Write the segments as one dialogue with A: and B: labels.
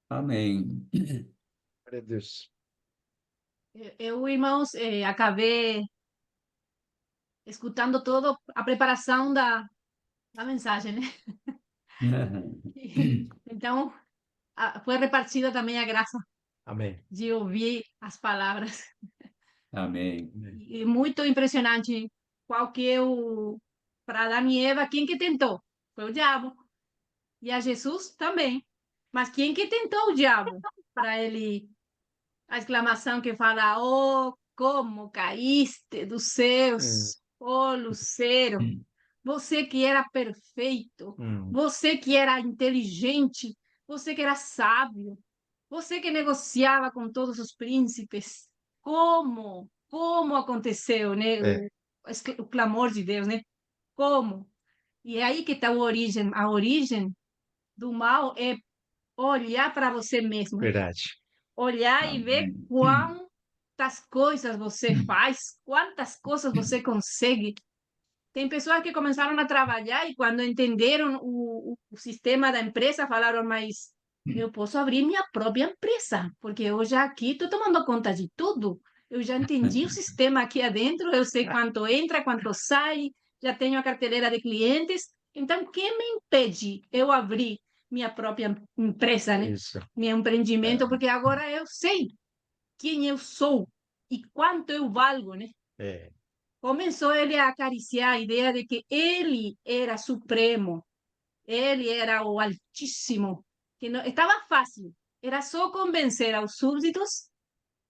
A: Amém.
B: Glória a Deus.
C: Irmãos, acabei escutando toda a preparação da mensagem, né? Então, foi repartida também a graça
B: Amém.
C: de ouvir as palavras.
A: Amém.
B: Amém.
C: E muito impressionante qual que é para Adão e Eva, quem que tentou? Foi o diabo. E a Jesus também. Mas quem que tentou o diabo? Para ele, a exclamação que fala, oh, como caíste dos
B: Hum,
C: céus, oh, Lucero, você que era perfeito,
B: hum,
C: você que era inteligente, você que era sábio, você que negociava com todos os príncipes, como? Como aconteceu, né?
B: é,
C: O clamor de Deus, né? Como? E é aí que está a origem do mal é olhar para você mesmo, né?
B: verdade.
C: Olhar e ver
A: Amém.
C: quantas coisas você faz, quantas coisas você consegue. Tem pessoas que começaram a trabalhar e quando entenderam o sistema da empresa, falaram, mas eu posso abrir minha própria empresa, porque eu já aqui estou tomando conta de tudo. Eu já entendi o sistema aqui adentro, eu sei quanto entra, quanto sai, já tenho a carteira de clientes. Então, quem me impede eu abrir minha própria empresa, né?
B: Isso.
C: Meu empreendimento, porque agora eu sei quem eu sou e quanto eu valgo, né?
B: É,
C: Começou ele a acariciar a ideia de que ele era supremo, ele era o Altíssimo, que não estava fácil, era só convencer aos súbditos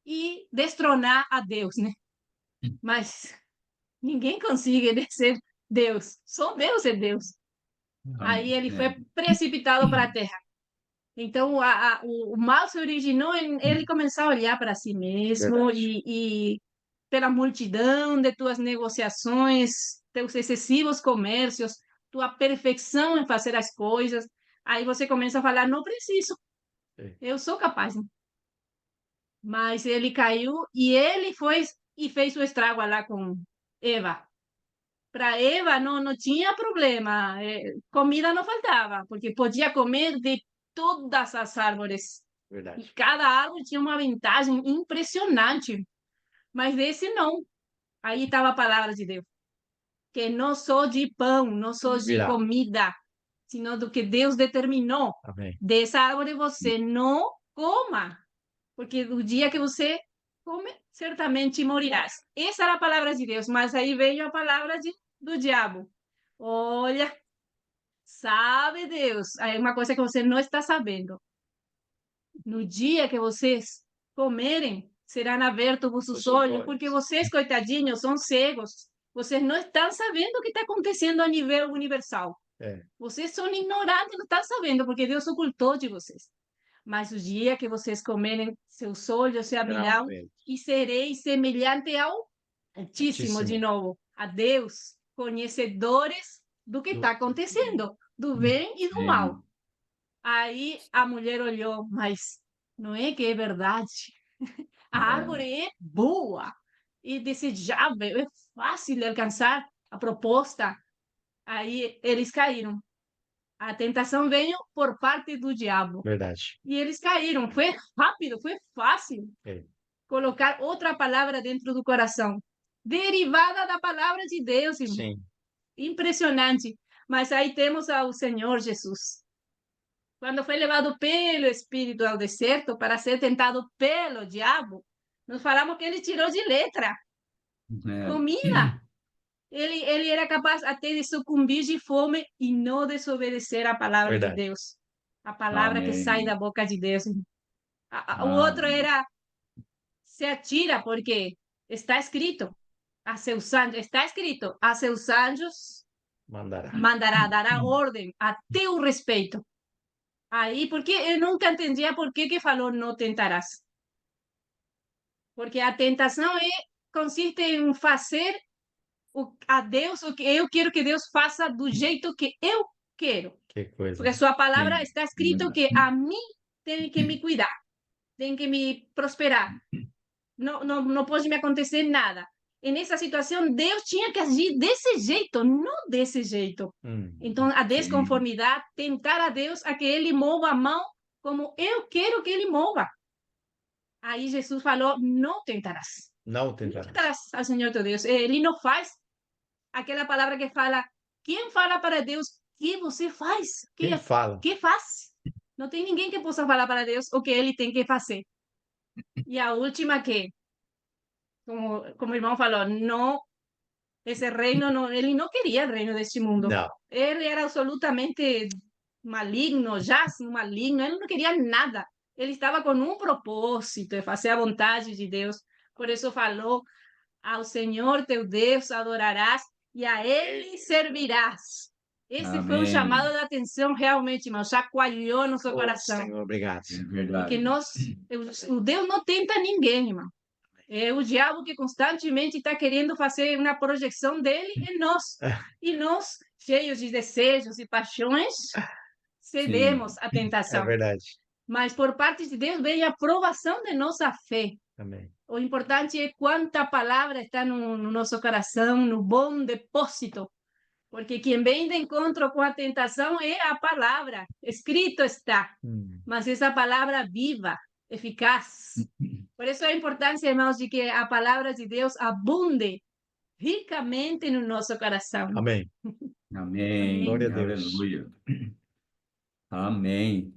C: e destronar a Deus, né? Mas ninguém consegue ser Deus, só Deus é Deus. Aí ele foi
A: Amém.
C: precipitado para a terra. Então, o mal se originou em ele começar a olhar para si mesmo
B: verdade.
C: e pela multidão de tuas negociações, teus excessivos comércios, tua perfeição em fazer as coisas. Aí você começa a falar: não preciso,
B: É,
C: eu sou capaz. Né? Mas ele caiu e ele foi e fez o estrago lá com Eva. Para Eva não tinha problema, comida não faltava, porque podia comer de todas as árvores. E
B: verdade.
C: cada árvore tinha uma vantagem impressionante, mas desse não. Aí estava a palavra de Deus, que não só de pão, não só de
B: Virar.
C: comida, sino do que Deus determinou.
B: Amém.
C: Dessa árvore você não coma, porque o dia que você come, certamente morirás. Essa era a palavra de Deus, mas aí veio a palavra do diabo. Olha, sabe Deus, aí uma coisa que você não está sabendo. No dia que vocês comerem, serão abertos vossos
B: Os
C: olhos, porque
B: olhos.
C: vocês, coitadinhos, são cegos. Vocês não estão sabendo o que está acontecendo a nível universal.
B: É,
C: Vocês são ignorantes, não estão sabendo, porque Deus ocultou de vocês. Mas o dia que vocês comerem, seus olhos se
B: será
C: abrirão
B: aberto.
C: e sereis semelhante ao Altíssimo, de
B: Altíssimo.
C: novo, a Deus, conhecedores do que está
B: Do...
C: acontecendo, do bem e do mal.
A: Amém.
C: Aí a mulher olhou, mas não é que é verdade. A árvore é boa e desejável, é fácil de alcançar a proposta. Aí eles caíram. A tentação veio por parte do diabo.
B: Verdade.
C: E eles caíram. Foi rápido, foi fácil
B: É,
C: colocar outra palavra dentro do coração, derivada da palavra de Deus, irmão.
B: sim.
C: Impressionante. Mas aí temos ao Senhor Jesus. Quando foi levado pelo Espírito ao deserto para ser tentado pelo diabo, nós falamos que ele tirou de letra,
A: É.
C: comida. Ele era capaz até de sucumbir de fome e não desobedecer a palavra de
B: Verdade.
C: Deus, a palavra que sai da
A: Amém.
C: boca de Deus. O outro
A: Amém.
C: era se atira porque está escrito a seus anjos, está escrito a seus anjos
B: Mandará.
C: mandará, dará ordem a teu respeito. Aí, porque eu nunca entendia por que falou não tentarás. Porque a tentação consiste em fazer a Deus o que eu quero que Deus faça do jeito que eu quero.
B: Que coisa.
C: Porque a sua palavra
A: Sim.
C: está escrito que a mim tem que me cuidar, tem que me prosperar. Não pode me acontecer nada. E nessa situação, Deus tinha que agir desse jeito, não desse jeito. Então, a
A: Sim.
C: desconformidade, tentar a Deus a que ele mova a mão como eu quero que ele mova. Aí Jesus falou, não tentarás.
B: Não
C: Não
B: tentarás.
C: tentarás ao Senhor teu Deus. Ele não faz aquela palavra que fala, quem fala para Deus, que você faz?
B: Quem fala?
C: Que faz? Não tem ninguém que possa falar para Deus o que ele tem que fazer. E a última que, como o irmão falou, não, esse reino, não, ele não queria o reino deste mundo.
B: Não.
C: Ele era absolutamente maligno, jaz no maligno, ele não queria nada. Ele estava com um propósito, de fazer a vontade de Deus. Por isso falou, ao Senhor teu Deus adorarás e a Ele servirás. Esse foi um
A: Amém.
C: chamado de atenção realmente, irmão, chacoalhou nosso
B: Oh,
C: coração.
B: Senhor, obrigado.
A: É
C: Porque
A: verdade.
C: o Deus não tenta ninguém, irmão. É o diabo que constantemente está querendo fazer uma projeção dele em nós. E nós, cheios de desejos e paixões, cedemos à
B: É
C: tentação.
B: verdade.
C: Mas por parte de Deus vem a aprovação de nossa fé.
B: Amém.
C: O importante é quanta palavra está no nosso coração, no bom depósito. Porque quem vem de encontro com a tentação é a palavra. Escrito está. Mas essa palavra viva, eficaz. Por isso a importância, irmãos, de que a palavra de Deus abunde ricamente no nosso coração.
B: Amém.
A: Amém.
B: Glória a Deus.
A: Aleluia. Amém.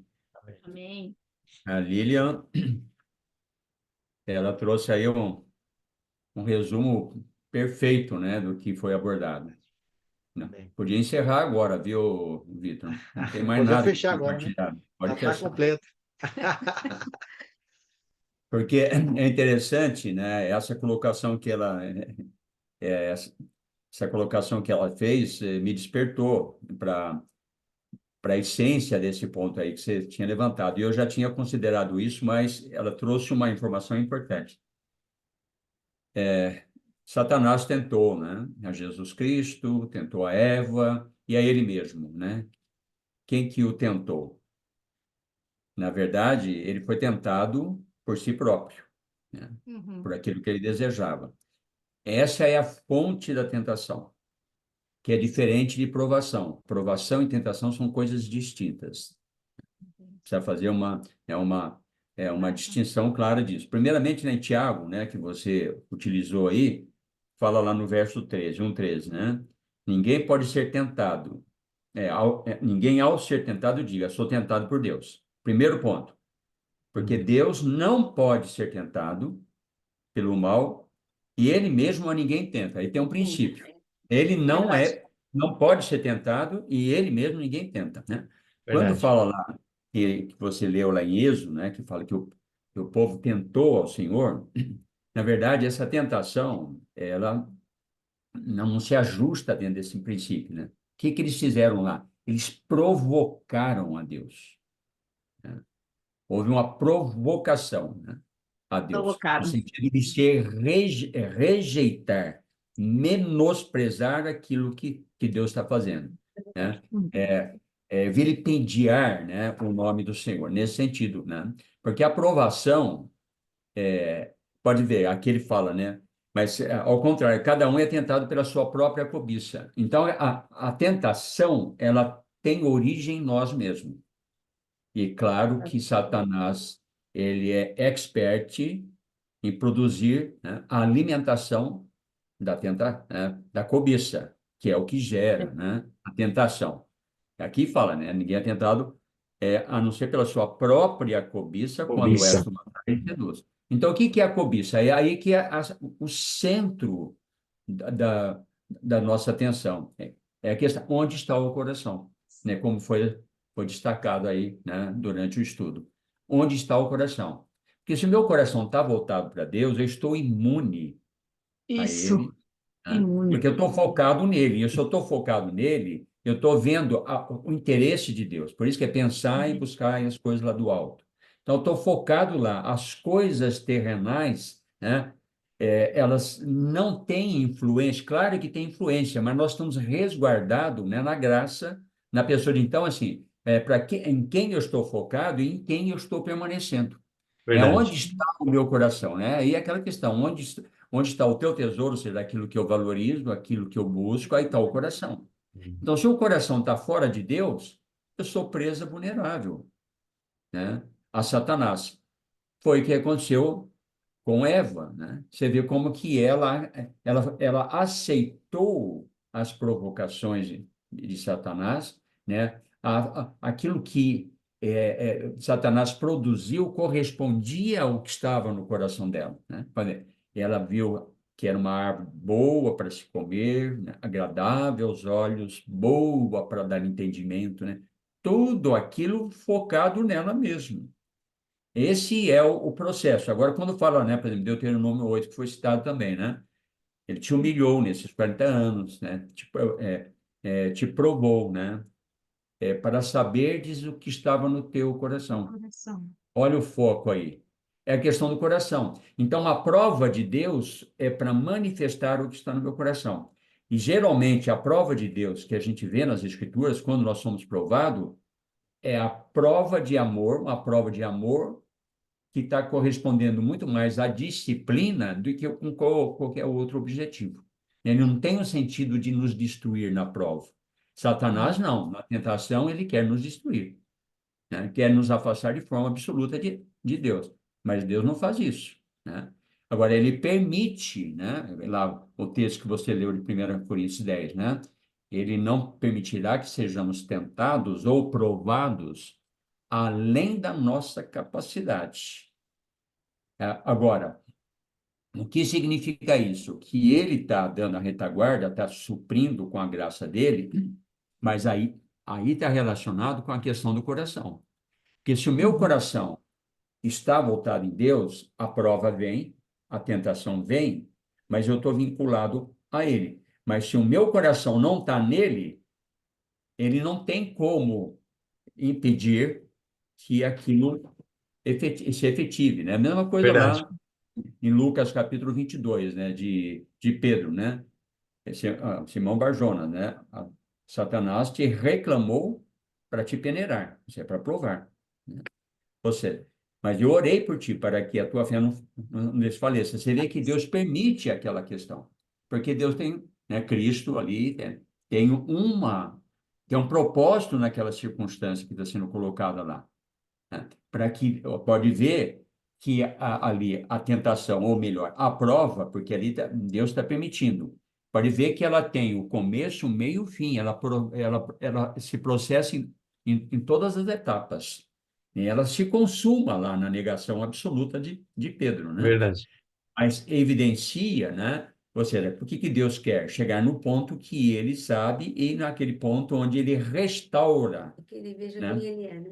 C: Amém.
A: A Lilian, ela trouxe aí um resumo perfeito, né, do que foi abordado.
B: Amém.
A: Podia encerrar agora, viu, Vitor? Não tem mais
B: Podemos
A: nada que
B: fechar agora, né?
A: compartilhar. Pode
B: Já está
A: fechar.
B: completo.
A: Porque é interessante, né, essa colocação que ela essa colocação que ela fez me despertou para a essência desse ponto aí que você tinha levantado. E eu já tinha considerado isso, mas ela trouxe uma informação importante. Satanás tentou, né, a Jesus Cristo, tentou a Eva e a ele mesmo, né? Quem que o tentou? Na verdade, ele foi tentado por si próprio, né? Por aquilo que ele desejava. Essa é a fonte da tentação, que é diferente de provação. Provação e tentação são coisas distintas. Precisa fazer uma distinção clara disso. Primeiramente, né, em Tiago, né, que você utilizou aí, fala lá no verso 13, 1:13, né? Ninguém pode ser tentado. Ninguém ao ser tentado diga, sou tentado por Deus. Primeiro ponto. Porque Deus não pode ser tentado pelo mal e ele mesmo a ninguém tenta. Aí tem um princípio. Ele não pode ser tentado e ele mesmo ninguém tenta, né? Quando
B: Verdade.
A: fala lá, que você leu lá em Êxodo, né, que fala que o povo tentou ao Senhor, na verdade, essa tentação, ela não se ajusta dentro desse princípio, né? O que eles fizeram lá? Eles provocaram a Deus, né? Houve uma provocação, né, a Deus, no sentido de rejeitar, menosprezar aquilo que Deus está fazendo, né? Vilipendiar, né, o nome do Senhor, nesse sentido, né? Porque a aprovação, pode ver, aqui ele fala, né? Mas, ao contrário, cada um é tentado pela sua própria cobiça. Então, a tentação, ela tem origem em nós mesmos. E claro que Satanás, ele é expert em produzir, né, a alimentação da cobiça, que é o que gera, né, a tentação. Aqui fala, né, ninguém é tentado a não ser pela sua própria cobiça, quando
B: Cobiça.
A: esta ele seduz. Então, o que é a cobiça? É aí que é o centro da nossa atenção. É a questão, onde está o coração, né, como foi destacado aí, né, durante o estudo. Onde está o coração? Porque se o meu coração está voltado para Deus, eu estou imune a
C: Isso.
A: Ele, né? Porque eu estou focado nele. E se eu estou focado nele, eu estou vendo o interesse de Deus. Por isso que é pensar e buscar as coisas lá do alto. Então, eu estou focado lá. As coisas terrenais, né, elas não têm influência. Claro que tem influência, mas nós estamos resguardados, né, na graça, na pessoa. Então, assim, em quem eu estou focado e em quem eu estou permanecendo.
B: Verdade.
A: Onde está o meu coração, né? Aí é aquela questão, onde está o teu tesouro, ou seja, aquilo que eu valorizo, aquilo que eu busco, aí está o coração. Então, se o coração está fora de Deus, eu sou presa vulnerável. né, a Satanás. Foi o que aconteceu com Eva, né? Você vê como que ela aceitou as provocações de Satanás, né? Aquilo que Satanás produziu correspondia ao que estava no coração dela, né? Ela viu que era uma árvore boa para se comer, né? Agradável aos olhos, boa para dar entendimento, né? Tudo aquilo focado nela mesma. Esse é o processo. Agora, quando fala, né, por exemplo, Deuteronômio 8, que foi citado também, né? Ele te humilhou nesses 40 anos, né? Te provou, né? Para saberdes o que estava no teu coração.
C: Coração.
A: Olha o foco aí. É a questão do coração. Então, a prova de Deus é para manifestar o que está no meu coração. E, geralmente, a prova de Deus que a gente vê nas Escrituras, quando nós somos provados, é a prova de amor, uma prova de amor que está correspondendo muito mais à disciplina do que com qualquer outro objetivo. Ele não tem o sentido de nos destruir na prova. Satanás, não. Na tentação, ele quer nos destruir, né? Quer nos afastar de forma absoluta de Deus. Mas Deus não faz isso, né? Agora, ele permite, né? Lá o texto que você leu de 1 Coríntios 10, né? Ele não permitirá que sejamos tentados ou provados além da nossa capacidade. Agora, o que significa isso? Que ele está dando a retaguarda, está suprindo com a graça dele, mas aí está relacionado com a questão do coração. Porque se o meu coração está voltado em Deus, a prova vem, a tentação vem, mas eu estou vinculado a Ele. Mas se o meu coração não está nele, ele não tem como impedir que aquilo se efetive, né? A mesma coisa
B: Verdade.
A: lá em Lucas capítulo 22, né, de Pedro, né? Simão Barjona, né? Satanás te reclamou para te peneirar, isso é para provar, né? Você, mas eu orei por ti para que a tua fé não desfaleça. Você vê que Deus permite aquela questão, porque Deus tem, né, Cristo ali, tem um propósito naquela circunstância que está sendo colocada lá, né? Para que pode ver que ali a tentação, ou melhor, a prova, porque ali Deus está permitindo, pode ver que ela tem o começo, o meio e o fim, ela se processa em todas as etapas. E ela se consuma lá na negação absoluta de Pedro, né?
B: Verdade.
A: Mas evidencia, né? Ou seja, por que Deus quer? Chegar no ponto que ele sabe e naquele ponto onde ele restaura,
D: Que ele veja
A: né?
D: quem ele é, né?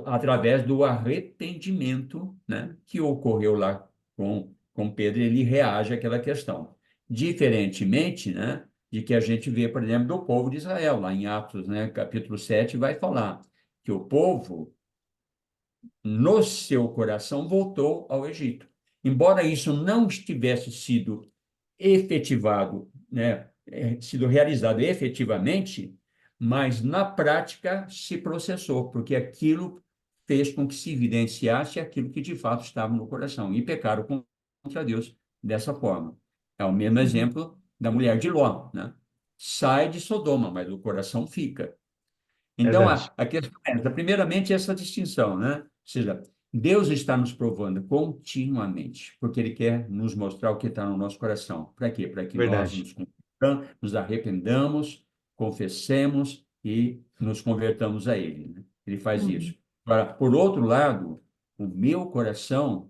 A: Através do arrependimento, né, que ocorreu lá com Pedro, ele reage àquela questão. Diferentemente, né, de que a gente vê, por exemplo, do povo de Israel, lá em Atos, né, capítulo 7, vai falar que o povo, no seu coração, voltou ao Egito. Embora isso não estivesse sido efetivado, né, sido realizado efetivamente, mas na prática se processou, porque aquilo fez com que se evidenciasse aquilo que de fato estava no coração, e pecaram contra Deus dessa forma. É o mesmo exemplo da mulher de Ló, né? Sai de Sodoma, mas o coração fica. Então,
B: Verdade.
A: a questão é essa. Primeiramente, essa distinção, né? Ou seja, Deus está nos provando continuamente, porque Ele quer nos mostrar o que está no nosso coração. Para quê? Para que nós
B: Verdade.
A: nos arrependamos, confessemos e nos convertamos a Ele, né? Ele faz isso. Agora, por outro lado, o meu coração,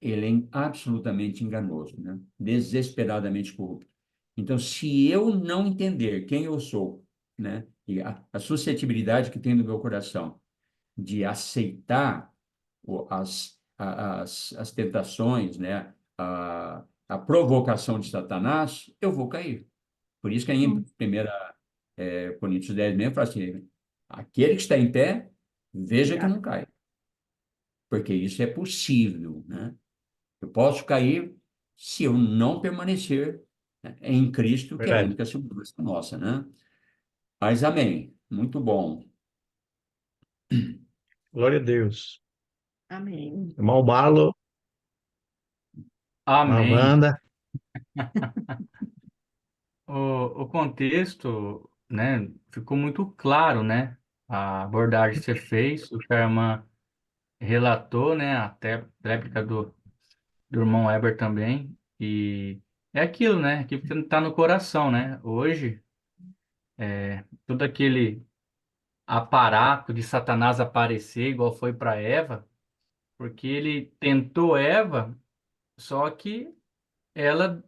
A: ele é absolutamente enganoso, né? Desesperadamente corrupto. Então, se eu não entender quem eu sou, né? E a suscetibilidade que tem no meu coração de aceitar as tentações, né? A provocação de Satanás, eu vou cair. Por isso que aí em 1 Coríntios 10 mesmo fala assim, aquele que está em pé, veja que não cai, porque isso é possível, né? Eu posso cair se eu não permanecer, né, em Cristo, que é a
B: Verdade.
A: única segurança nossa, né? Mas amém. Muito bom.
B: Glória a Deus.
C: Amém.
B: Irmão Marlo, irmã
E: Amém.
B: Wanda.
E: O contexto, né, ficou muito claro, né? A abordagem que você fez, o que a irmã relatou, né, até réplica do irmão Weber também, e é aquilo, né, que está no coração, né? Hoje, todo aquele aparato de Satanás aparecer, igual foi para Eva, porque ele tentou Eva, só que ela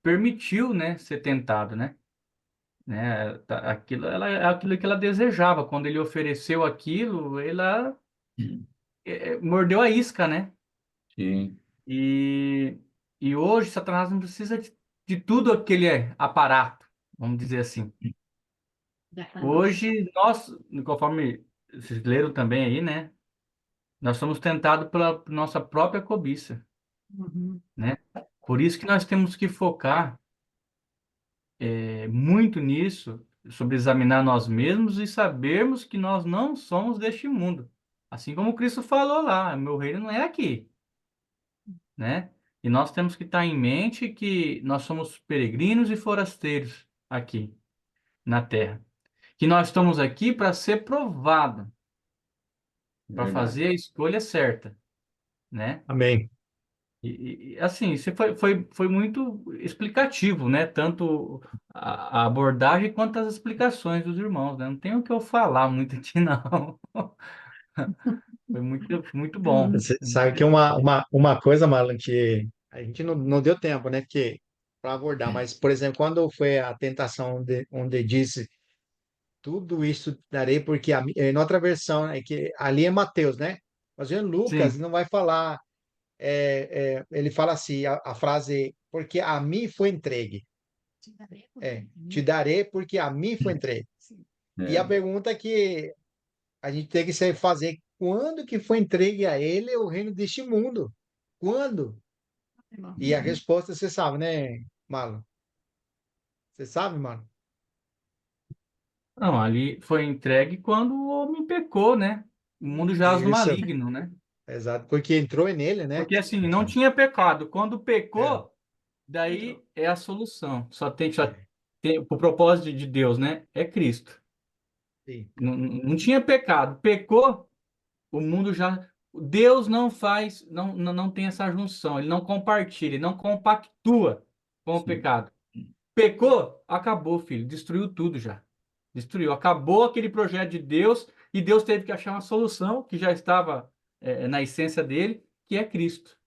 E: permitiu, né, ser tentado, né? Aquilo, ela, é aquilo que ela desejava. Quando ele ofereceu aquilo, ela mordeu a isca, né?
A: Sim,
E: E, e hoje Satanás não precisa de tudo aquele aparato, vamos dizer assim. Hoje nós, conforme vocês leram também aí, né? Nós somos tentados pela nossa própria cobiça,
C: Uhum.
E: né? Por isso que nós temos que focar muito nisso, sobre examinar nós mesmos e sabermos que nós não somos deste mundo. Assim como Cristo falou lá, meu reino não é aqui, né? E nós temos que estar em mente que nós somos peregrinos e forasteiros aqui na terra. Que nós estamos aqui para ser provado,
A: é
E: para
A: verdade.
E: fazer a escolha certa, né?
B: Amém.
E: Assim, isso foi muito explicativo, né? Tanto a abordagem quanto as explicações dos irmãos, né? Não tem o que eu falar muito aqui, não. Foi muito bom.
B: Você sabe que uma coisa, Marlon, que a gente não deu tempo, né? Porque para abordar, mas, por exemplo, quando foi a tentação onde disse tudo isso darei porque em outra versão é que ali é Mateus, né? Mas em Lucas
E: Sim,
B: não vai falar, ele fala assim, a frase, porque a mim foi entregue. Te darei porque a mim foi entregue. E a
A: É,
B: pergunta que a gente tem que se fazer, quando que foi entregue a ele o reino deste mundo? Quando? E a resposta você sabe, né, Marlon? Você sabe, Marlon?
E: não, ali foi entregue quando o homem pecou, né? O mundo jaz do
B: Isso,
E: maligno, né?
B: exato, porque entrou nele, né?
E: Porque assim, não tinha pecado. Quando
B: É,
E: pecou, daí é a solução. Só
B: é,
E: tem o propósito de Deus, né? É Cristo.
B: sim,
E: Não tinha pecado. Pecou, o mundo já. Deus não faz, não tem essa junção, ele não compartilha, ele não compactua com o
A: sim,
E: pecado. Pecou, acabou, filho, destruiu tudo já. Destruiu, acabou aquele projeto de Deus e Deus teve que achar uma solução que já estava na essência dele, que é Cristo.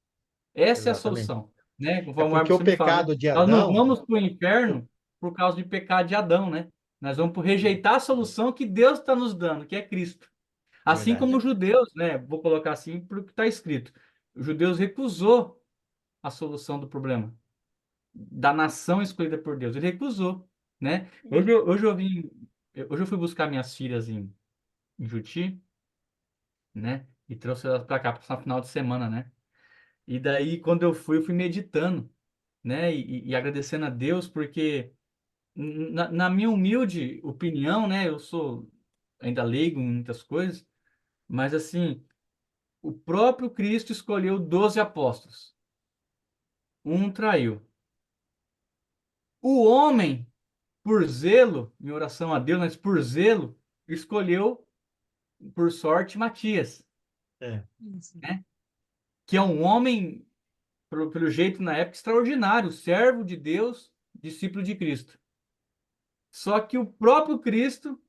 E: Essa é a
B: exatamente.
E: solução, né?
B: É
E: Conforme o
B: porque
E: Marcos
B: o
E: sempre fala, né?
B: pecado de
E: Nós não
B: Adão,
E: vamos para o inferno por causa de pecado de Adão, né? Nós vamos por rejeitar a solução que Deus está nos dando, que é Cristo. Assim como
B: verdade,
E: os judeus, né? Vou colocar assim porque está escrito. Os judeus recusou a solução do problema da nação escolhida por Deus. Ele recusou, né? Hoje eu fui buscar minhas filhas em Juti, né? E trouxe elas para cá para passar o final de semana, né? E daí quando eu fui meditando, né? E agradecendo a Deus porque na minha humilde opinião, né? Eu sou ainda leigo em muitas coisas, mas assim o próprio Cristo escolheu 12 apóstolos. Um traiu. O homem, por zelo, em oração a Deus, mas por zelo, escolheu, por sorte, Matias,
B: é,
E: né? Que é um homem, pelo jeito na época, extraordinário, servo de Deus, discípulo de Cristo. Só que o próprio Cristo,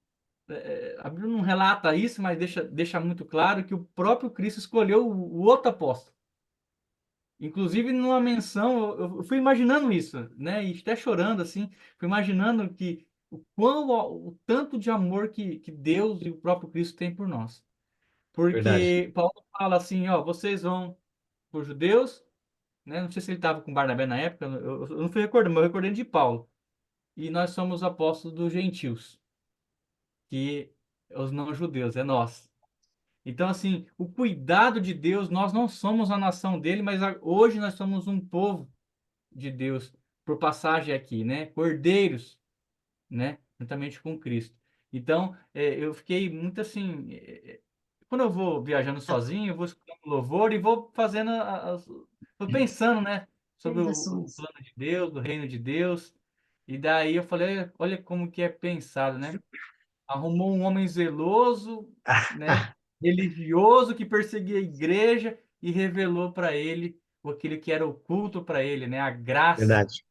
E: a Bíblia não relata isso, mas deixa muito claro que o próprio Cristo escolheu o outro apóstolo. Inclusive, numa menção, eu fui imaginando isso, né? E até chorando, assim, fui imaginando que o tanto de amor que Deus e o próprio Cristo têm por nós.
B: verdade.
E: Porque Paulo fala assim, ó, vocês vão por judeus, né? Não sei se ele estava com Barnabé na época, eu não fui recordando, mas eu recordei de Paulo. E nós somos apóstolos dos gentios, que os não-judeus, é nós. Então, assim, o cuidado de Deus, nós não somos a nação dele, mas hoje nós somos um povo de Deus por passagem aqui, né? Cordeiros, né? Juntamente com Cristo. Então, eu fiquei muito assim. Quando eu vou viajando sozinho, eu vou escutando louvor e vou fazendo, vou pensando, né? Sobre o plano de Deus, do reino de Deus. E daí eu falei, olha como que é pensado, né? Arrumou um homem zeloso, né? religioso que perseguia a igreja e revelou para ele aquilo que era oculto para ele, né? A graça,
B: Verdade.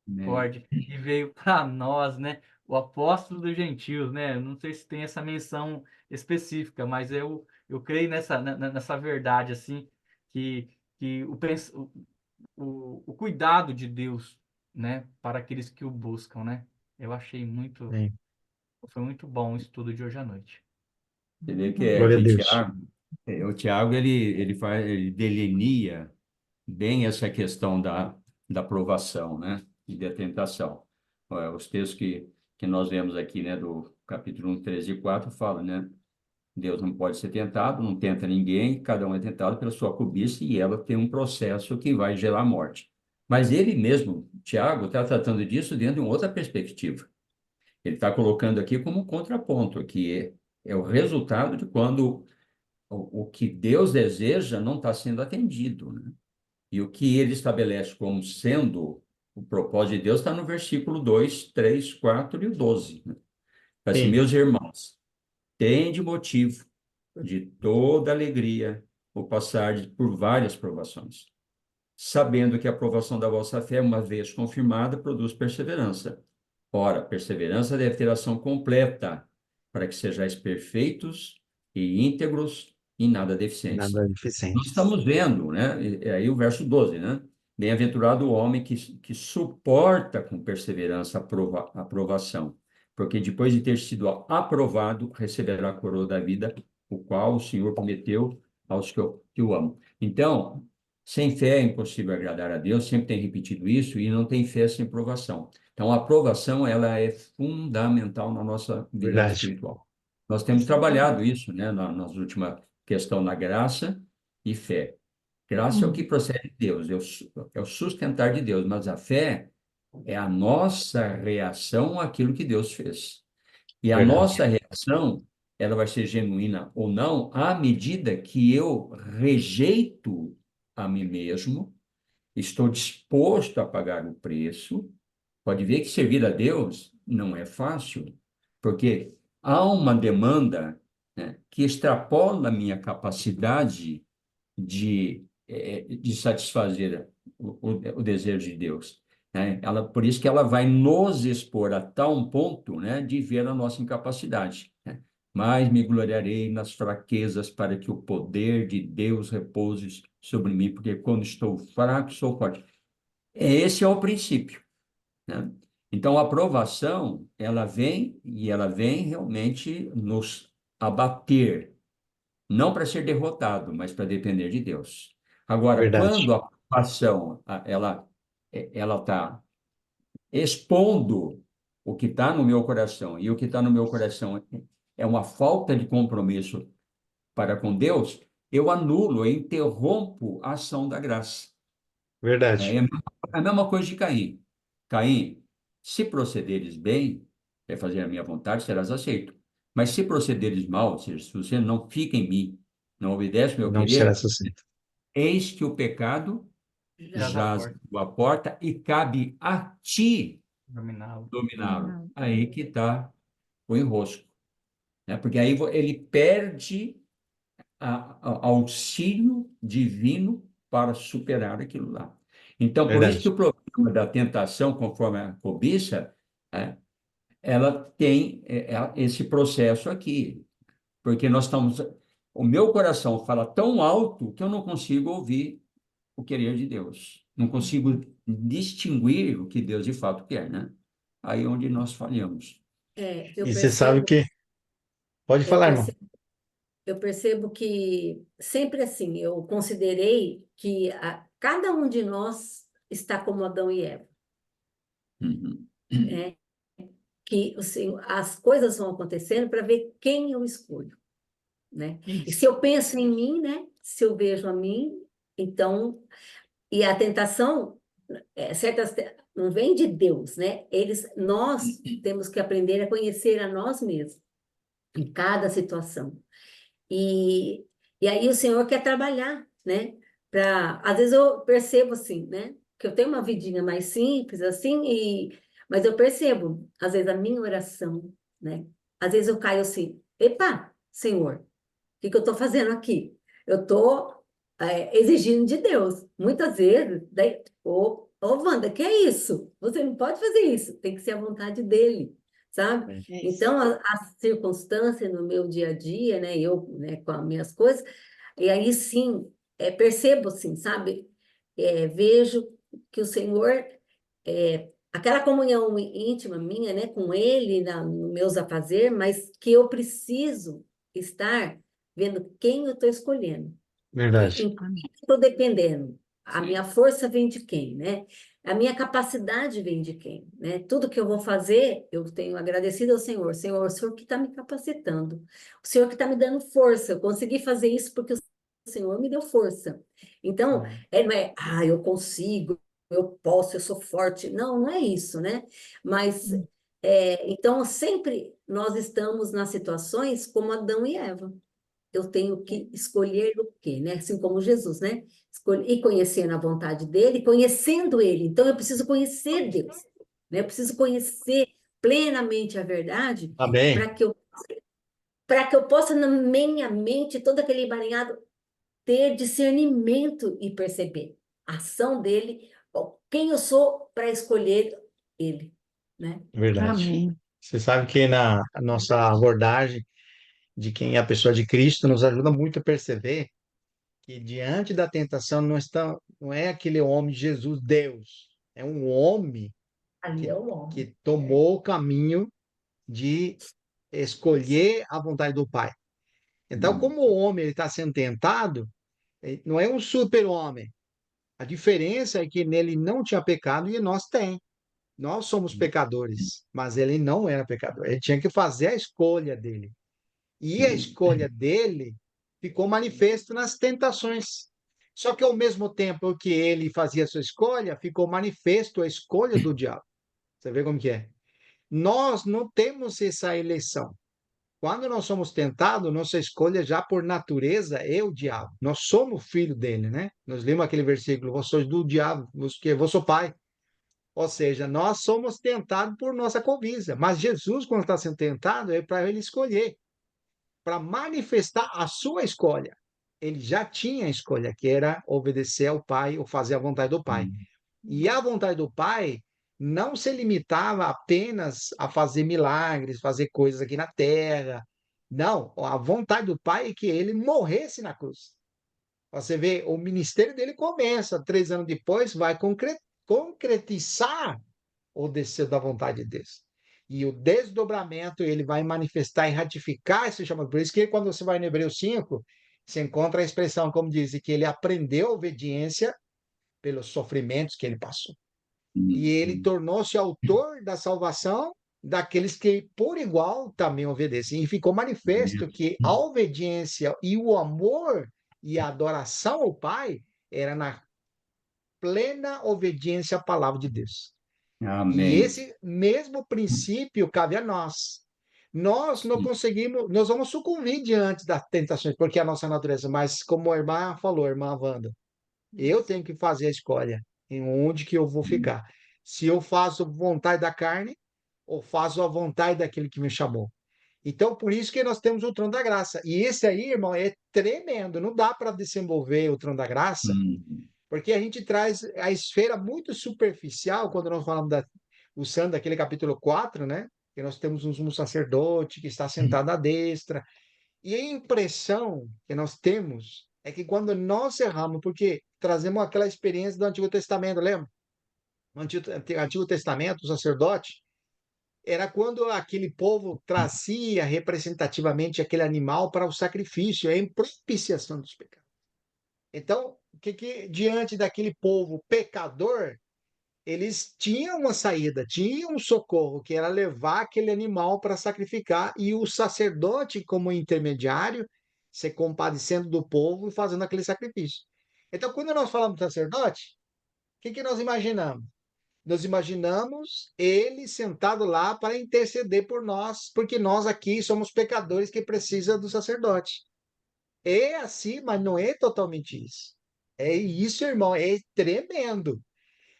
A: né?
E: misericórdia, e veio para nós, né? O apóstolo dos gentios, né? Não sei se tem essa menção específica, mas eu creio nessa verdade, assim, que, que o cuidado de Deus, né? Para aqueles que o buscam, né? Eu achei muito,
B: Sim.
E: foi muito bom o estudo de hoje à noite.
A: Você vê
B: Glória a
A: que
B: Deus.
A: Tiago, o Tiago ele delineia bem essa questão da provação, né? E da tentação. Os textos que nós vemos aqui, né, do capítulo 1, 13 e 4, falam, né? Deus não pode ser tentado, não tenta ninguém, cada um é tentado pela sua cobiça e ela tem um processo que vai gerar morte. Mas ele mesmo, Tiago, está tratando disso dentro de uma outra perspectiva. Ele está colocando aqui como um contraponto, que é o resultado de quando o que Deus deseja não está sendo atendido, né? E o que ele estabelece como sendo o propósito de Deus está no versículo 2, 3, 4 e o 12, né? Assim,
B: Sim,
A: meus irmãos, tende motivo de toda alegria o passar por várias provações, sabendo que a provação da vossa fé, uma vez confirmada, produz perseverança. Ora, perseverança deve ter ação completa, para que sejais perfeitos e íntegros e nada deficientes.
B: nada
A: Nós
B: deficientes.
A: estamos vendo, né? Aí o verso 12, né? Bem-aventurado o homem que suporta com perseverança a provação, porque depois de ter sido aprovado, receberá a coroa da vida, o qual o Senhor prometeu aos que o amam. Então, sem fé é impossível agradar a Deus, sempre tem repetido isso, e não tem fé sem provação. Então, a provação, ela é fundamental na nossa vida
B: Verdade.
A: espiritual. Nós temos trabalhado isso, né, nas últimas questão na graça e fé. Graça é o que procede de Deus, é o sustentar de Deus, mas a fé é a nossa reação àquilo que Deus fez. E a
B: Verdade.
A: nossa reação, ela vai ser genuína ou não, à medida que eu rejeito a mim mesmo, estou disposto a pagar o preço. Pode ver que servir a Deus não é fácil, porque há uma demanda, né, que extrapola a minha capacidade de satisfazer o desejo de Deus, né? Por isso que ela vai nos expor a tal ponto, né, de ver a nossa incapacidade, né? Mas me gloriarei nas fraquezas para que o poder de Deus repouse sobre mim, porque quando estou fraco, sou forte. Esse é o princípio, né? Então, a aprovação, ela vem e ela vem realmente nos abater, não para ser derrotado, mas para depender de Deus. Agora,
B: Verdade.
A: quando a ação ela está expondo o que está no meu coração, e o que está no meu coração é uma falta de compromisso para com Deus, eu anulo, eu interrompo a ação da graça.
B: Verdade.
A: É a mesma coisa de Caim. Caim, se procederes bem, é fazer a minha vontade, serás aceito. Mas se procederes mal, ou seja, se você não fica em mim, não obedece ao meu
B: Não será
A: querer,
B: sucinto.
A: eis que o pecado
E: Já da
A: jaz
E: porta,
A: à porta e cabe a ti
E: dominá-lo.
A: dominá-lo.
C: Não.
A: Aí que está o enrosco, né? Porque aí ele perde auxílio divino para superar aquilo lá. Então, por isso que
B: Verdade.
A: o problema da tentação, conforme a cobiça, né, ela tem esse processo aqui, porque nós estamos. O meu coração fala tão alto que eu não consigo ouvir o querer de Deus. Não consigo distinguir o que Deus de fato quer, né? Aí é onde nós falhamos.
D: Eu
B: E você sabe
D: percebo,
B: que. Pode
D: eu
B: falar, irmão.
D: percebo, eu percebo que sempre assim, eu considerei que cada um de nós está como Adão e Eva,
A: Uhum.
D: né? Que assim, as coisas vão acontecendo para ver quem eu escolho, né? E se eu penso em mim, né? Se eu vejo a mim, então, e a tentação, não vem de Deus, né? Nós temos que aprender a conhecer a nós mesmos em cada situação. E, e aí o Senhor quer trabalhar, né? Às vezes eu percebo assim, né? Que eu tenho uma vidinha mais simples, assim, mas eu percebo, às vezes, a minha oração, né? Às vezes eu caio assim, epa, Senhor, que eu estou fazendo aqui? Eu estou exigindo de Deus. Muitas vezes, daí, Wanda, que é isso? Você não pode fazer isso, tem que ser a vontade dele, sabe?
C: Isso.
D: Então, a circunstância no meu dia a dia, né, eu, né, com as minhas coisas, e aí sim, percebo, assim, sabe? Vejo que o Senhor, aquela comunhão íntima minha, né, com Ele, nos meus afazeres, mas que eu preciso estar vendo quem eu estou escolhendo.
B: Verdade.
D: Em quem estou dependendo? A
C: Sim.
D: minha força vem de quem, né? A minha capacidade vem de quem, né? Tudo que eu vou fazer, eu tenho agradecido ao Senhor. Senhor, o Senhor que está me capacitando. O Senhor que está me dando força. Eu consegui fazer isso porque o Senhor me deu força. Então, não é, eu consigo, eu posso, eu sou forte. Não, não é isso, né? Mas, então, sempre nós estamos nas situações como Adão e Eva. Eu tenho que escolher o quê, né? Assim como Jesus, né? E conhecendo a vontade dele, conhecendo ele. Então, eu preciso conhecer Deus, né? Eu preciso conhecer plenamente a verdade
B: Amém.
D: para que eu possa, na minha mente, todo aquele emaranhado, ter discernimento e perceber a ação dele, quem eu sou para escolher ele, né?
B: Verdade.
C: Amém.
B: Você sabe que na nossa abordagem de quem é a pessoa de Cristo nos ajuda muito a perceber que diante da tentação não é aquele homem Jesus, Deus, é um homem
D: Ali é
B: que,
D: o homem.
B: que tomou o caminho de escolher a vontade do Pai. Então, como o homem ele está sendo tentado, não é um super-homem. A diferença é que nele não tinha pecado e nós tem. Nós somos pecadores, mas ele não era pecador. Ele tinha que fazer a escolha dele. E a escolha dele ficou manifesto nas tentações. Só que ao mesmo tempo que ele fazia a sua escolha, ficou manifesto a escolha do diabo. Você vê como que é? Nós não temos essa eleição. Quando nós somos tentados, nossa escolha já por natureza é o diabo. Nós somos filho dele, né? Nós lemos aquele versículo, vós sois do diabo, vós sou pai. Ou seja, nós somos tentados por nossa cobiça. Mas Jesus, quando está sendo tentado, é para ele escolher, para manifestar a sua escolha. Ele já tinha a escolha, que era obedecer ao Pai ou fazer a vontade do Pai. E a vontade do Pai não se limitava apenas a fazer milagres, fazer coisas aqui na terra. Não, a vontade do Pai é que ele morresse na cruz. Você vê, o ministério dele começa, 3 anos depois, vai concretizar o descer da vontade de Deus. E o desdobramento, ele vai manifestar e ratificar esse chamado. Por isso que quando você vai no Hebreus 5, você encontra a expressão, como diz, que ele aprendeu a obediência pelos sofrimentos que ele passou. E ele tornou-se autor da salvação daqueles que, por igual, também obedecem. E ficou manifesto que a obediência e o amor e a adoração ao Pai era na plena obediência à palavra de Deus. E
A: Amém.
B: esse mesmo princípio cabe a nós. Nós não conseguimos, nós vamos sucumbir diante das tentações, porque é a nossa natureza, mas como a irmã falou, a irmã Wanda, eu tenho que fazer a escolha em onde que eu vou ficar. Se eu faço vontade da carne ou faço a vontade daquele que me chamou. Então, por isso que nós temos o trono da graça. E esse aí, irmão, é tremendo. Não dá para desenvolver o trono da graça, porque a gente traz a esfera muito superficial quando nós falamos usando daquele capítulo 4, né? Que nós temos um sumo sacerdote que está sentado à destra. E a impressão que nós temos é que quando nós erramos, porque trazemos aquela experiência do Antigo Testamento, lembra? No Antigo Testamento, o sacerdote, era quando aquele povo trazia representativamente aquele animal para o sacrifício, a propiciação dos pecados. Então, diante daquele povo pecador, eles tinham uma saída, tinham um socorro, que era levar aquele animal para sacrificar, e o sacerdote, como intermediário, se compadecendo do povo e fazendo aquele sacrifício. Então, quando nós falamos de sacerdote, o que nós imaginamos? Nós imaginamos ele sentado lá para interceder por nós, porque nós aqui somos pecadores que precisam do sacerdote. É assim, mas não é totalmente isso. É isso, irmão, é tremendo.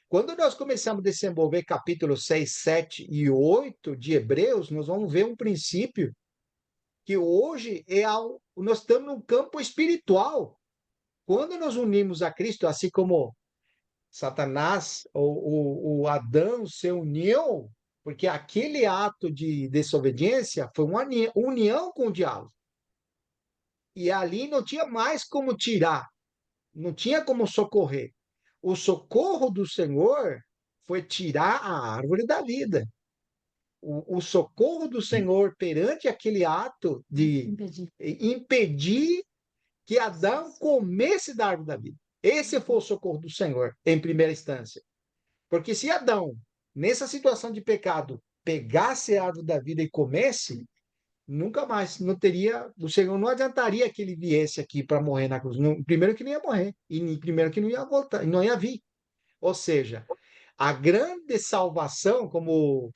B: Quando nós começamos a desenvolver capítulos 6, 7 e 8 de Hebreus, nós vamos ver um princípio que hoje nós estamos num campo espiritual. Quando nós unimos a Cristo, assim como Satanás, o Adão se uniu, porque aquele ato de desobediência foi uma união com o diabo. E ali não tinha mais como tirar, não tinha como socorrer. O socorro do Senhor foi tirar a árvore da vida. O socorro do Senhor perante aquele ato de
C: Impedir.
B: impedir que Adão comesse da árvore da vida. Esse foi o socorro do Senhor, em primeira instância. Porque se Adão, nessa situação de pecado, pegasse a árvore da vida e comesse, nunca mais, não teria, o Senhor não adiantaria que ele viesse aqui para morrer na cruz. Primeiro que não ia morrer, e primeiro que não ia voltar, não ia vir. Ou seja, a grande salvação, como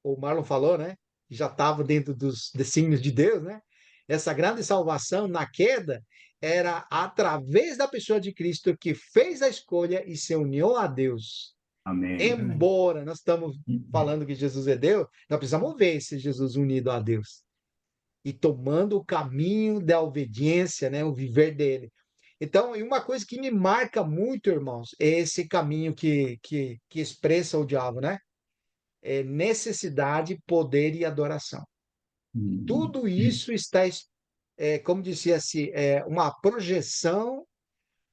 B: o Marlon falou, né? Já estava dentro dos desígnios de Deus, né? Essa grande salvação na queda era através da pessoa de Cristo que fez a escolha e se uniu a Deus.
A: Amém.
B: Embora nós estamos falando que Jesus é Deus, nós precisamos ver esse Jesus unido a Deus e tomando o caminho da obediência, né? O viver dele. Então, e uma coisa que me marca muito, irmãos, é esse caminho que expressa o diabo, né? É necessidade, poder e adoração. Tudo isso está, como dizia assim, uma projeção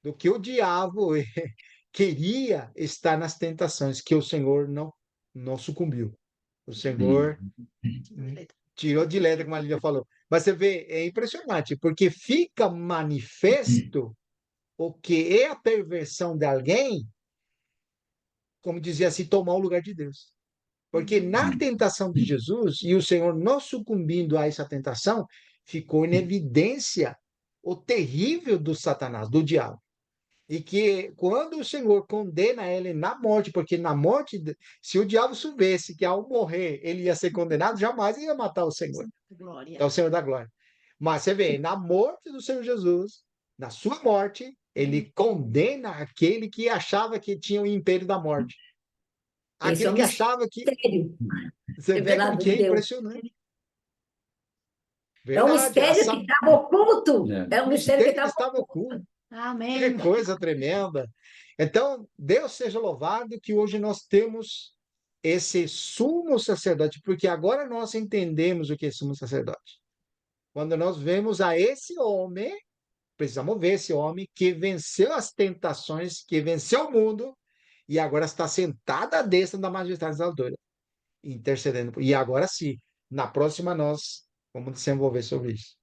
B: do que o diabo queria estar nas tentações, que o Senhor não sucumbiu. O Senhor tirou de letra, como a Lívia falou. Mas você vê, é impressionante, porque fica manifesto o que é a perversão de alguém, como dizia assim, tomar o lugar de Deus. Porque na tentação de Jesus, e o Senhor não sucumbindo a essa tentação, ficou em evidência o terrível do Satanás, do diabo. E que quando o Senhor condena ele na morte, porque na morte, se o diabo soubesse que ao morrer ele ia ser condenado, jamais ia matar o Senhor.
C: Glória.
B: É o Senhor da glória. Mas você vê, na morte do Senhor Jesus, na sua morte, ele condena aquele que achava que tinha o império da morte.
D: Esse é
B: Aquele
D: um
B: que achava que.
D: mistério
B: Você vê como
D: revelado
B: que
D: de
B: é
D: Deus.
B: impressionante.
D: É um
B: Verdade.
D: mistério que estava oculto.
A: É.
D: É um
B: O
D: mistério que
B: mistério que
D: estava
B: estava
D: oculto.
B: oculto. Que
C: Amém.
B: coisa tremenda. Então, Deus seja louvado que hoje nós temos esse sumo sacerdote, porque agora nós entendemos o que é sumo sacerdote. Quando nós vemos a esse homem, precisamos ver esse homem que venceu as tentações, que venceu o mundo e agora está sentado à destra da majestade exaltada, intercedendo. E agora sim, na próxima nós vamos desenvolver sobre isso.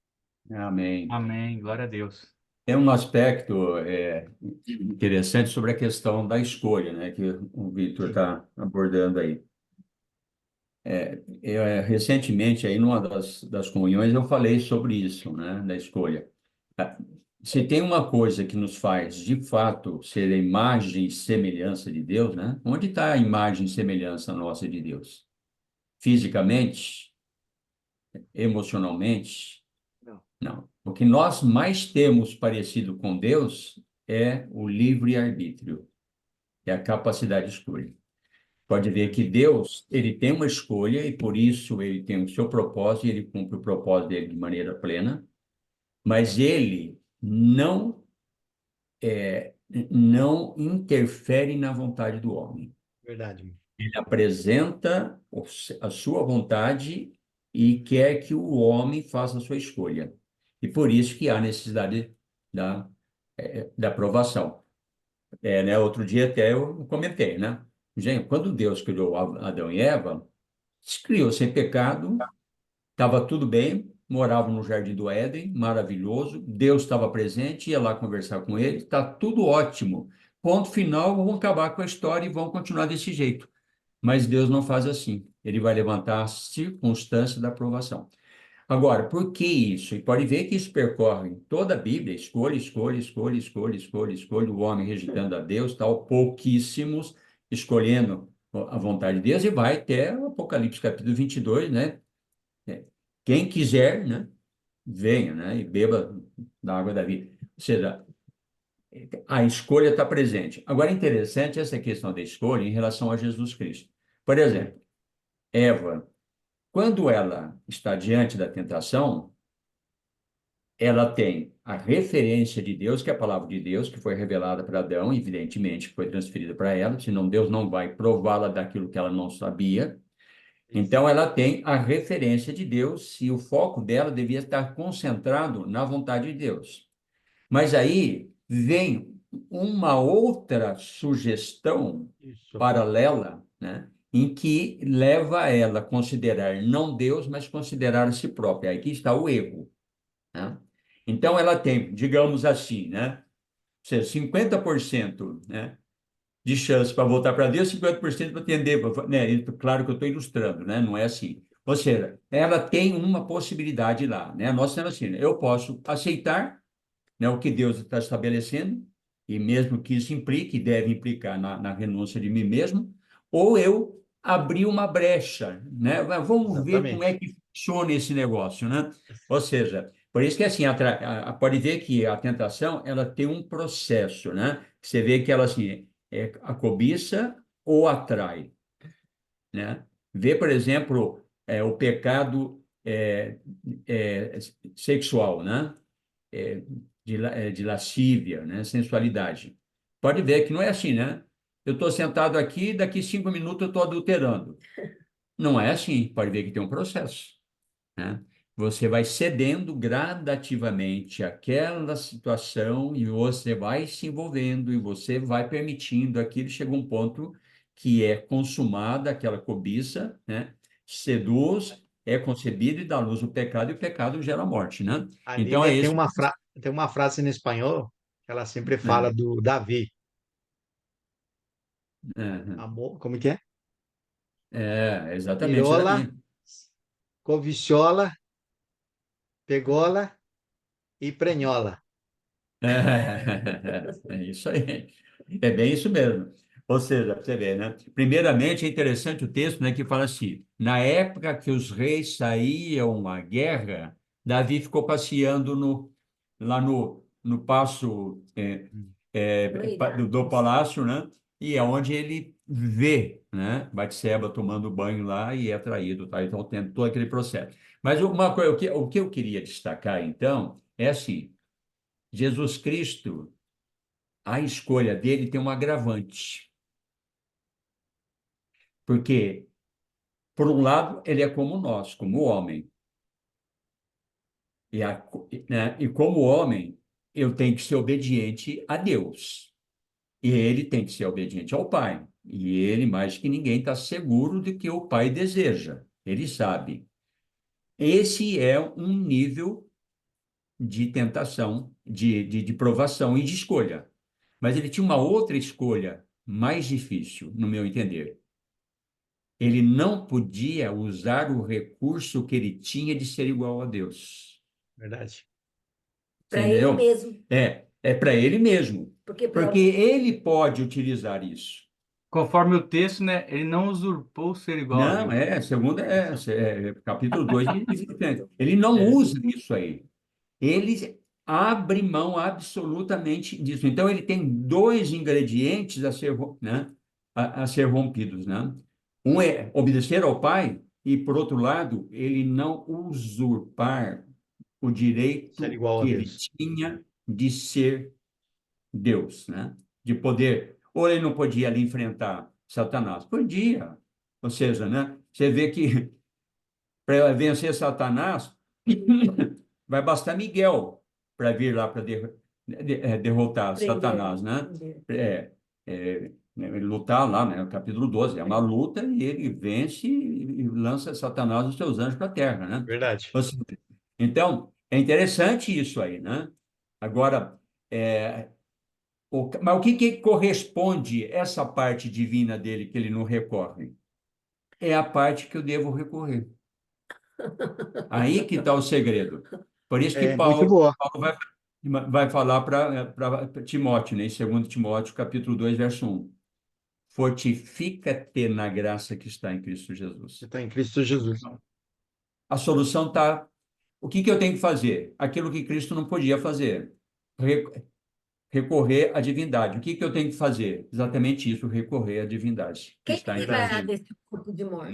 A: Amém.
E: Amém. Glória a Deus.
A: É um aspecto interessante sobre a questão da escolha, né, que o Victor está abordando aí. Recentemente, aí, numa das comunhões, eu falei sobre isso, né, da escolha. Ah, Se tem uma coisa que nos faz, de fato, ser a imagem e semelhança de Deus, né? Onde está a imagem e semelhança nossa de Deus? Fisicamente? Emocionalmente?
B: Não.
A: Não. O que nós mais temos parecido com Deus é o livre-arbítrio, é a capacidade de escolha. Pode ver que Deus, ele tem uma escolha e por isso ele tem o seu propósito e ele cumpre o propósito dele de maneira plena, mas ele não interfere na vontade do homem.
B: Verdade.
A: Ele apresenta a sua vontade e quer que o homem faça a sua escolha. E por isso que há necessidade da aprovação. Né? Outro dia até eu comentei, né? Gente, quando Deus criou Adão e Eva, se criou sem pecado, estava tudo bem, moravam no Jardim do Éden, maravilhoso, Deus estava presente, ia lá conversar com ele, está tudo ótimo. Ponto final, vão acabar com a história e vão continuar desse jeito. Mas Deus não faz assim. Ele vai levantar a circunstância da aprovação. Agora, por que isso? E pode ver que isso percorre toda a Bíblia, escolha, escolha, escolha, escolha, escolha, escolha, o homem rejeitando a Deus, tal, pouquíssimos escolhendo a vontade de Deus, e vai até o Apocalipse capítulo 22, né? Quem quiser, né, venha, né, e beba da água da vida. Ou seja, a escolha está presente. Agora, interessante essa questão da escolha em relação a Jesus Cristo. Por exemplo, Eva, quando ela está diante da tentação, ela tem a referência de Deus, que é a palavra de Deus, que foi revelada para Adão, evidentemente, que foi transferida para ela, senão Deus não vai prová-la daquilo que ela não sabia. Então, ela tem a referência de Deus e o foco dela devia estar concentrado na vontade de Deus. Mas aí vem uma outra sugestão
B: Isso.
A: paralela, né, em que leva ela a considerar não Deus, mas considerar a si própria. Aqui está o erro, né? Então, ela tem, digamos assim, né, ou seja, 50%, né, de chance para voltar para Deus, 50% para atender, né? Claro que eu estou ilustrando, né? Não é assim. Ou seja, ela tem uma possibilidade lá, né? Nós temos assim, né? Eu posso aceitar, né, o que Deus está estabelecendo, e mesmo que isso implique, deve implicar na renúncia de mim mesmo, ou eu abrir uma brecha, né? Mas vamos ver como é
B: Exatamente.
A: que funciona esse negócio, né? Ou seja, por isso que assim, pode ver que a tentação, ela tem um processo, né? Você vê que ela assim, a cobiça ou atrai, né? Vê, por exemplo, o pecado sexual, né? é, de lascívia, né? Sensualidade. Pode ver que não é assim, né? Eu estou sentado aqui, daqui 5 minutos eu estou adulterando. Não é assim, pode ver que tem um processo, né? Você vai cedendo gradativamente àquela situação e você vai se envolvendo e você vai permitindo aquilo. Chega um ponto que é consumada aquela cobiça, né? Seduz, é concebido e dá luz ao pecado, e o pecado gera a morte, né?
B: A
A: Então é
B: Bíblia
A: esse.
B: tem uma frase em espanhol que ela sempre fala
A: É,
B: do Davi.
A: é,
B: Amor, como que é?
A: exatamente, isso
B: Pirola,
A: daí.
B: coviciola, pegola e prenhola.
A: É isso aí. É bem isso mesmo. Ou seja, você vê, né? Primeiramente, é interessante o texto, né, que fala assim: na época que os reis saíam à guerra, Davi ficou passeando lá no passo
D: Não
A: do,
D: irá.
A: do palácio, né? E é onde ele vê, né? Batseba tomando banho lá e é traído, tá? Então tem todo aquele processo. Mas uma coisa, o que eu queria destacar, então, é assim: Jesus Cristo, a escolha dele tem um agravante, porque, por um lado, ele é como nós, como homem, e como homem, eu tenho que ser obediente a Deus, e ele tem que ser obediente ao Pai, e ele, mais que ninguém, está seguro de que o Pai deseja, ele sabe. Esse é um nível de tentação, de provação e de escolha. Mas ele tinha uma outra escolha mais difícil, no meu entender. Ele não podia usar o recurso que ele tinha de ser igual a Deus.
B: Verdade.
A: Você
D: Para ele
A: entendeu?
D: mesmo,
A: É para ele mesmo.
D: porque
A: Porque
D: para
A: ele pode utilizar isso.
E: Conforme o texto, né? Ele não usurpou ser igual a
A: Não,
E: Deus.
A: segunda capítulo 2 de Filipenses. Ele não
B: É,
A: usa isso aí. Ele abre mão absolutamente disso. Então, ele tem dois ingredientes né, a ser rompidos, né? Um é obedecer ao Pai e, por outro lado, ele não usurpar o
B: ser
A: direito
B: igual a
A: que ele
B: Deus.
A: tinha de ser Deus, né? De poder. Ou ele não podia ali enfrentar Satanás? Podia. Ou seja, né? Você vê que para vencer Satanás, vai bastar Miguel para vir lá para derrotar
D: aprender,
A: Satanás, né?
D: aprender.
A: Lutar lá, né? Capítulo 12, é uma luta e ele vence e lança Satanás e os seus anjos para a terra, né?
B: Verdade.
A: Ou seja, então, é interessante isso aí, né? Agora, mas o que corresponde essa parte divina dele que ele não recorre? É a parte que eu devo recorrer. Aí que está o segredo. Por isso que
B: É muito
A: Paulo,
B: boa.
A: Paulo vai falar para Timóteo, né, em 2 Timóteo, capítulo 2, verso 1. Fortifica-te na graça que está em Cristo
B: Você
A: Jesus.
B: está em Cristo Jesus.
A: A solução está. O que eu tenho que fazer? Aquilo que Cristo não podia fazer. Re- Recorrer à divindade. O que eu tenho que fazer? Exatamente isso, recorrer à divindade que
D: Quem
A: está
D: me
A: em Cristo
B: Verdade.
D: livrará
A: Jesus.
D: desse corpo de morte?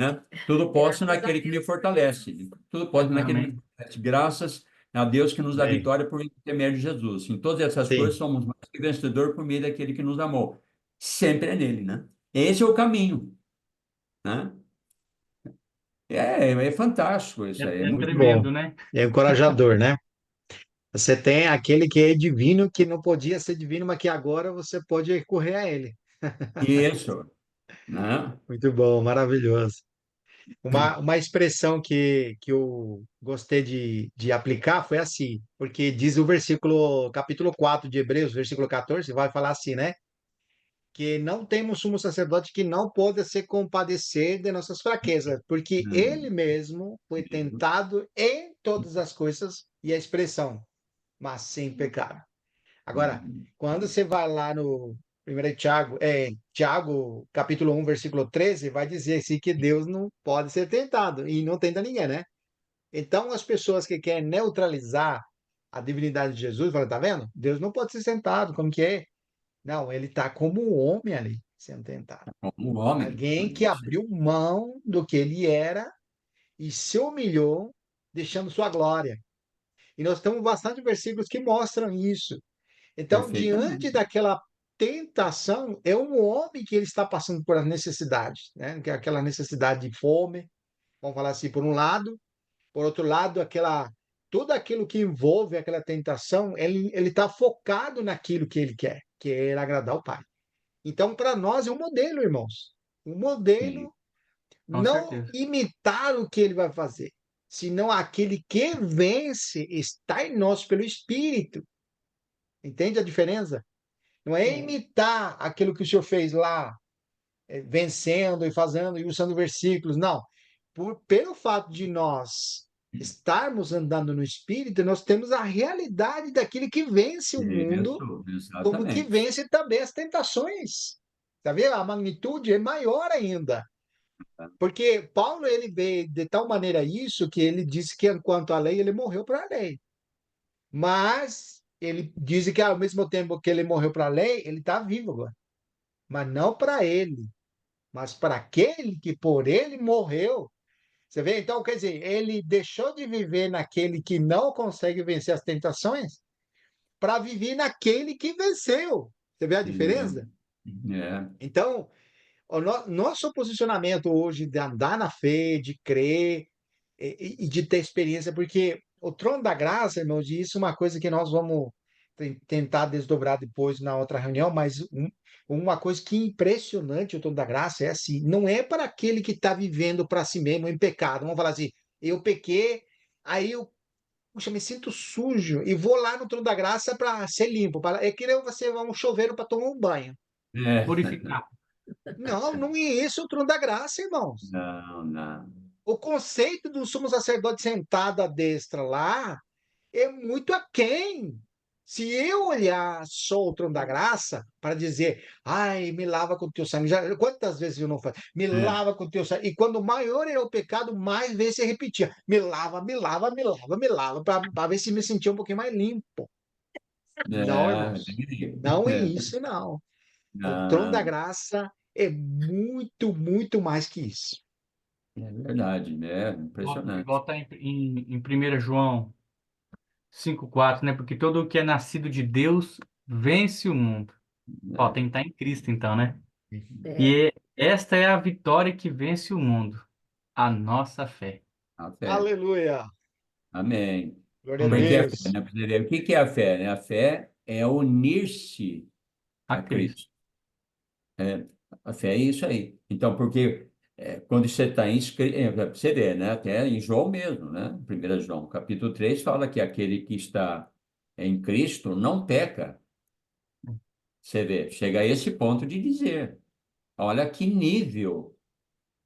A: Tudo posso
D: Graças a
A: naquele que me
D: Deus.
A: fortalece. Tudo posso naquele que me
E: Amém.
A: fortalece. Graças a Deus que nos dá
B: Bem,
A: vitória por intermédio de Jesus. Em todas essas
B: sim,
A: coisas, somos mais que vencedor por meio daquele que nos amou. Sempre é nele, né? Esse é o caminho, né? É fantástico isso aí, é
E: É
B: muito
A: muito
B: bom.
E: tremendo, né?
B: É encorajador, né? Você tem aquele que é divino, que não podia ser divino, mas que agora você pode recorrer a ele.
A: isso, né?
B: Muito bom, maravilhoso. Uma expressão que eu gostei de aplicar foi assim, porque diz o versículo, capítulo 4 de Hebreus, versículo 14, vai falar assim, né? Que não temos sumo sacerdote que não pode se compadecer de nossas fraquezas, porque ele
A: Hum,
B: mesmo foi tentado em todas as coisas, e a expressão, mas sem pecado. Agora,
A: hum,
B: quando você vai lá no 1 Tiago, Tiago, capítulo 1, versículo 13, vai dizer assim que Deus não pode ser tentado e não tenta ninguém, né? Então, as pessoas que querem neutralizar a divindade de Jesus, falam, tá vendo? Deus não pode ser tentado, como que é? Não, ele está como um homem ali, sendo tentado.
A: como homem.
B: Alguém que abriu mão do que ele era e se humilhou, deixando sua glória. E nós temos bastante versículos que mostram isso. Então, diante
A: Perfeitamente.
B: daquela tentação, é um homem que ele está passando por as necessidades, né? Que é aquela necessidade de fome, vamos falar assim, por um lado, por outro lado, tudo aquilo que envolve aquela tentação, ele está focado naquilo que ele quer, que é agradar o Pai. Então, para nós é um modelo, irmãos. Um
A: Sim,
B: modelo,
E: Com
B: não
E: certeza.
B: imitar o que ele vai fazer, senão aquele que vence está em nós pelo Espírito. Entende a diferença? Não é
D: É,
B: imitar aquilo que o senhor fez lá, vencendo e fazendo e usando versículos. Não. Pelo fato de nós estarmos andando no Espírito, nós temos a realidade daquele que vence o mundo,
A: isso,
B: como que
A: exatamente.
B: vence também as tentações. Tá vendo? A magnitude é maior ainda. Porque Paulo ele vê de tal maneira isso que ele disse que enquanto a lei ele morreu para a lei. Mas ele diz que ao mesmo tempo que ele morreu para a lei, ele está vivo agora. Mas não para ele, mas para aquele que por ele morreu. Você vê? Então, quer dizer, ele deixou de viver naquele que não consegue vencer as tentações para viver naquele que venceu. Você vê a diferença?
A: É,
B: Então, nosso posicionamento hoje de andar na fé, de crer e de ter experiência, porque o trono da graça, irmãos, e isso é uma coisa que nós vamos tentar desdobrar depois na outra reunião, mas uma coisa que é impressionante o trono da graça é assim, não é para aquele que está vivendo para si mesmo em pecado. Vamos falar assim, eu pequei, aí eu puxa, me sinto sujo e vou lá no trono da graça para ser limpo. É que nem você vai a um chuveiro para tomar um banho.
A: é.
E: Purificar.
B: Não, não é esse o trono da graça, irmãos.
A: Não, não.
B: O conceito do sumo sacerdote sentado à destra lá é muito aquém. Se eu olhar só o trono da graça para dizer, ai, me lava com o teu sangue, quantas vezes eu não faço? Me
A: É,
B: lava com o teu sangue. E quando maior era o pecado, mais vezes se repetia. Me lava, me lava, me lava, me lava, para ver se me sentia um pouquinho mais limpo. Não, irmãos. Não é isso, não. O trono da
A: não,
B: graça é muito, muito mais que isso.
A: é verdade, né?
E: Igual
A: Impressionante.
E: tá em 1 João 5,4, né? Porque todo o que é nascido de Deus vence o mundo. Ó,
A: Né?
E: tem que estar em Cristo, então, né?
D: é.
E: E esta é a vitória que vence o mundo, a nossa fé.
A: A fé.
B: Aleluia!
A: Amém.
B: Glória a
A: Porque a fé,
B: Deus.
A: né? Pra você ver, o que que é a fé, né? A fé é unir-se
E: A
A: a
E: Cristo.
A: Cristo. É, a fé é isso aí. Então, porque quando você está inscrito, você vê, né? Até em João mesmo, né? 1 João, capítulo 3 fala que aquele que está em Cristo não peca. Você vê, chega a esse ponto de dizer, olha que nível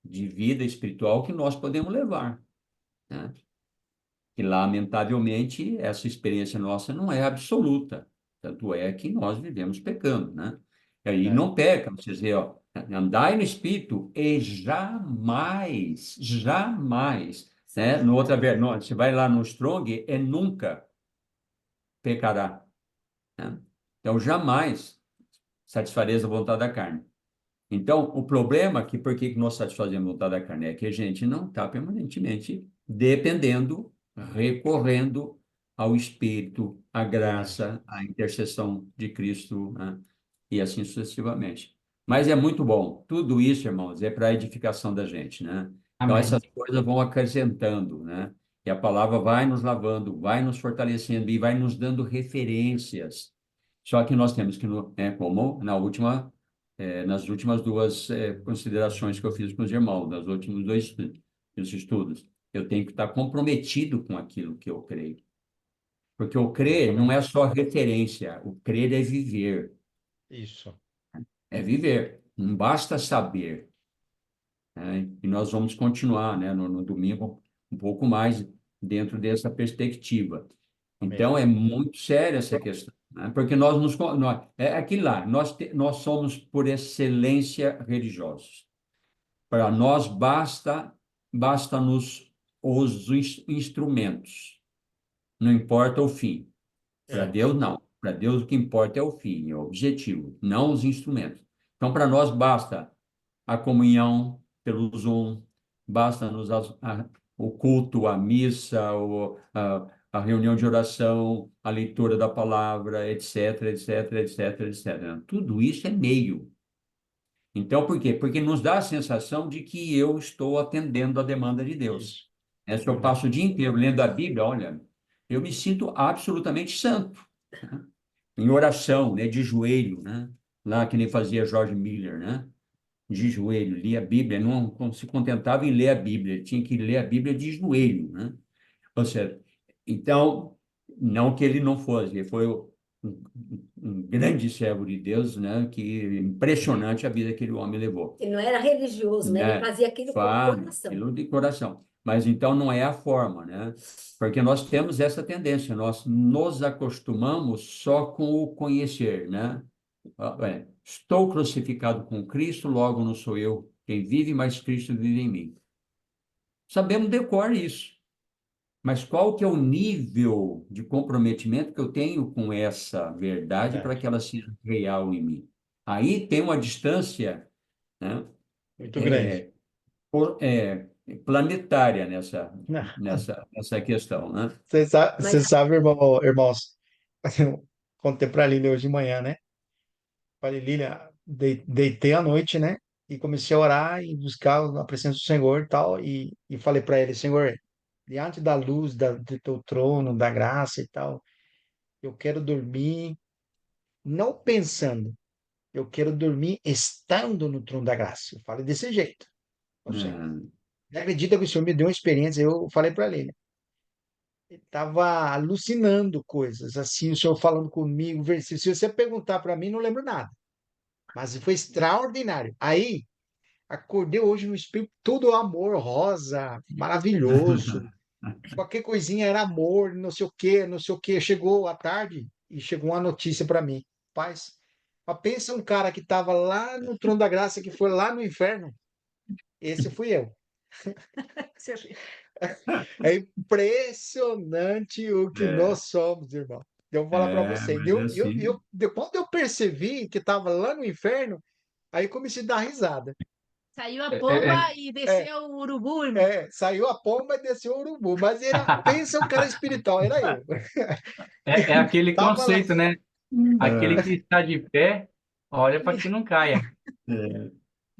A: de vida espiritual que nós podemos levar, né? Que, lamentavelmente, essa experiência nossa não é absoluta. Tanto é que nós vivemos pecando, né? E aí
B: É.
A: não peca, você dizer, ó, andai no Espírito e jamais, jamais, né? No outra, você vai lá no Strong, é nunca pecará, né? Então, jamais satisfareis a vontade da carne. Então, o problema é que por que nós satisfazemos a vontade da carne é que a gente não está permanentemente dependendo, recorrendo ao Espírito, à graça, à intercessão de Cristo, né? E assim sucessivamente. Mas é muito bom. Tudo isso, irmãos, é para a edificação da gente, né? Então,
E: Amém.
A: essas coisas vão acrescentando, né? E a palavra vai nos lavando, vai nos fortalecendo e vai nos dando referências. Só que nós temos que, como nas últimas duas considerações que eu fiz com os irmãos, nos últimos dois estudos, eu tenho que estar comprometido com aquilo que eu creio. Porque o crer não é só referência, o crer é viver.
B: Isso.
A: É viver, não basta saber, né? E nós vamos continuar, né, no domingo um pouco mais dentro dessa perspectiva.
B: Amém.
A: Então, é muito séria essa questão, né? Porque é aquilo lá, nós somos por excelência religiosos. Para nós basta-nos os instrumentos, não importa o fim. Para
B: É,
A: Deus, não. Para Deus, o que importa é o fim, é o objetivo, não os instrumentos. Então, para nós, basta a comunhão pelo Zoom, basta-nos o culto, a missa, a reunião de oração, a leitura da palavra, etc, etc, etc, etc. Tudo isso é meio. Então, por quê? Porque nos dá a sensação de que eu estou atendendo a demanda de Deus.
B: isso.
A: Se eu
B: Verdade.
A: passo o dia inteiro lendo a Bíblia, olha, eu me sinto absolutamente santo, em oração, né, de joelho, né? Lá que nem fazia George Miller, né? De joelho, lia a Bíblia, não se contentava em ler a Bíblia, ele tinha que ler a Bíblia de joelho, né? Ou seja, então, não que ele não fosse, ele foi um grande servo de Deus, né? Que impressionante a vida que aquele homem levou,
D: Ele não era religioso, né? Ele
A: né?
D: fazia aquilo com o
A: Faz
D: coração.
A: aquilo de coração. Mas então não é a forma, né? Porque nós temos essa tendência, nós nos acostumamos só com o conhecer, né? Estou crucificado com Cristo, logo não sou eu quem vive, mas Cristo vive em mim. Sabemos decor isso, mas qual que é o nível de comprometimento que eu tenho com essa verdade para
B: Verdade.
A: que ela seja real em mim? Aí tem uma distância, né,
B: Muito grande.
A: é, planetária
B: Não.
A: nessa questão, né?
D: Mas
B: Você sabe, irmãos, eu contei para a Lília hoje de manhã, né? Falei, Lília, deitei à noite, né? E comecei a orar e buscar a presença do Senhor e tal. E falei para ele, Senhor, diante da luz do teu trono, da graça e tal, eu quero dormir não pensando, eu quero dormir estando no trono da graça. Eu falei desse jeito. Ô, Senhor,
A: É,
B: você acredita que o Senhor me deu uma experiência? Eu falei para ele, estava alucinando coisas, assim, o Senhor falando comigo, se você perguntar para mim, não lembro nada, mas foi extraordinário. Aí, acordei hoje no espírito, tudo amor, rosa, maravilhoso, qualquer coisinha era amor, não sei o quê, não sei o quê. Chegou à tarde e chegou uma notícia para mim, paz, mas pensa um cara que estava lá no trono da graça, que foi lá no inferno, esse fui eu. É impressionante o que
A: é,
B: nós somos, irmão. Eu vou falar para você.
A: mas é assim.
B: Quando eu percebi que estava lá no inferno, aí comecei a dar risada.
C: Saiu a
E: É,
C: pomba
E: é,
C: e
B: É,
C: desceu o urubu, irmão.
B: saiu a pomba e desceu o urubu, mas pensa um cara espiritual, era eu.
E: é aquele
B: Tava lá.
E: conceito, né? Aquele que está de pé, olha para que não caia.
A: É,